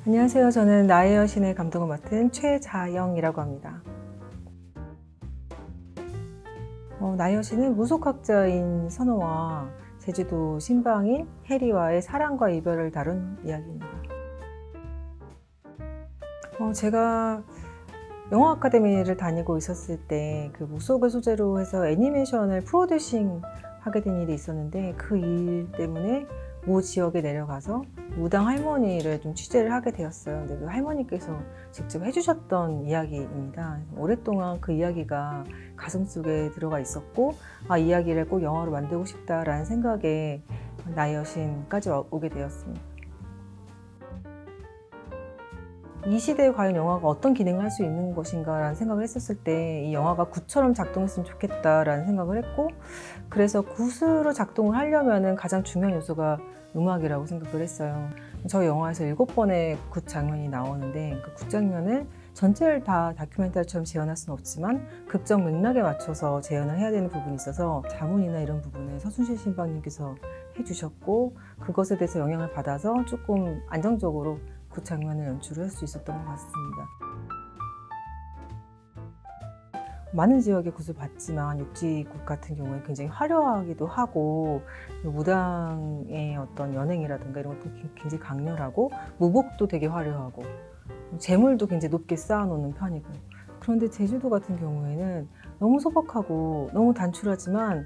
안녕하세요. 저는 나의 여신의 감독을 맡은 최자영이라고 합니다. 나의 여신은 무속학자인 선호와 제주도 신방인 해리와의 사랑과 이별을 다룬 이야기입니다. 제가 영화 아카데미를 다니고 있었을 때 그 무속을 소재로 해서 애니메이션을 프로듀싱 하게 된 일이 있었는데, 그 일 때문에 모 지역에 내려가서 무당 할머니를 좀 취재를 하게 되었어요. 근데 그 할머니께서 직접 해주셨던 이야기입니다. 오랫동안 그 이야기가 가슴속에 들어가 있었고, 이 이야기를 꼭 영화로 만들고 싶다라는 생각에 나의 여신까지 오게 되었습니다. 이 시대에 과연 영화가 어떤 기능을 할 수 있는 것인가 라는 생각을 했었을 때, 이 영화가 굿처럼 작동했으면 좋겠다라는 생각을 했고, 그래서 굿으로 작동을 하려면 가장 중요한 요소가 음악이라고 생각을 했어요. 저희 영화에서 7번의 굿 장면이 나오는데, 그 굿 장면을 전체를 다 다큐멘터리처럼 재현할 수는 없지만 극적 맥락에 맞춰서 재현을 해야 되는 부분이 있어서 자문이나 이런 부분을 서순실 신방님께서 해주셨고, 그것에 대해서 영향을 받아서 조금 안정적으로 그 장면을 연출을 할 수 있었던 것 같습니다. 많은 지역의 굿을 봤지만 육지굿 같은 경우에 굉장히 화려하기도 하고, 무당의 어떤 연행이라든가 이런 것도 굉장히 강렬하고, 무복도 되게 화려하고, 재물도 굉장히 높게 쌓아놓는 편이고. 그런데 제주도 같은 경우에는 너무 소박하고 너무 단출하지만,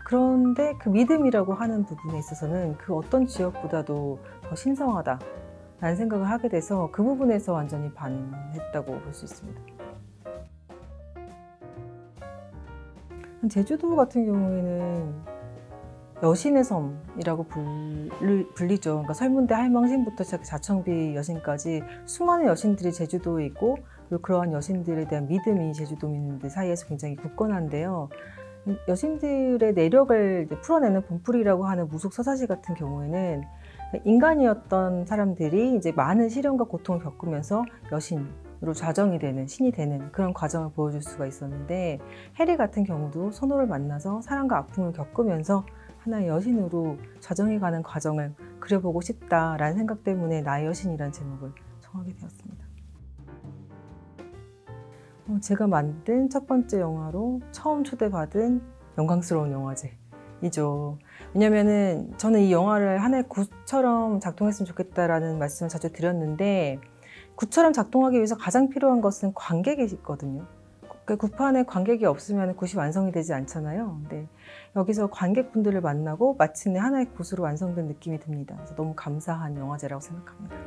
그런데 그 믿음이라고 하는 부분에 있어서는 그 어떤 지역보다도 더 신성하다 라는 생각을 하게 돼서 그 부분에서 완전히 반했다고 볼 수 있습니다. 제주도 같은 경우에는 여신의 섬이라고 불리죠. 그러니까 설문대 할망신부터 시작해 자청비 여신까지 수많은 여신들이 제주도에 있고, 그리고 그러한 여신들에 대한 믿음이 제주도민들 사이에서 굉장히 굳건한데요. 여신들의 내력을 풀어내는 분풀이라고 하는 무속 서사시 같은 경우에는 인간이었던 사람들이 이제 많은 시련과 고통을 겪으면서 여신으로 자정이 되는, 신이 되는 그런 과정을 보여줄 수가 있었는데, 해리 같은 경우도 선호를 만나서 사랑과 아픔을 겪으면서 하나의 여신으로 자정해가는 과정을 그려보고 싶다라는 생각 때문에 나의 여신이라는 제목을 정하게 되었습니다. 제가 만든 첫 번째 영화로 처음 초대받은 영광스러운 영화제이죠. 왜냐면은 저는 이 영화를 하나의 굿처럼 작동했으면 좋겠다라는 말씀을 자주 드렸는데, 굿처럼 작동하기 위해서 가장 필요한 것은 관객이 있거든요. 그 굿판에 관객이 없으면 굿이 완성이 되지 않잖아요. 근데 여기서 관객분들을 만나고 마침내 하나의 굿으로 완성된 느낌이 듭니다. 그래서 너무 감사한 영화제라고 생각합니다.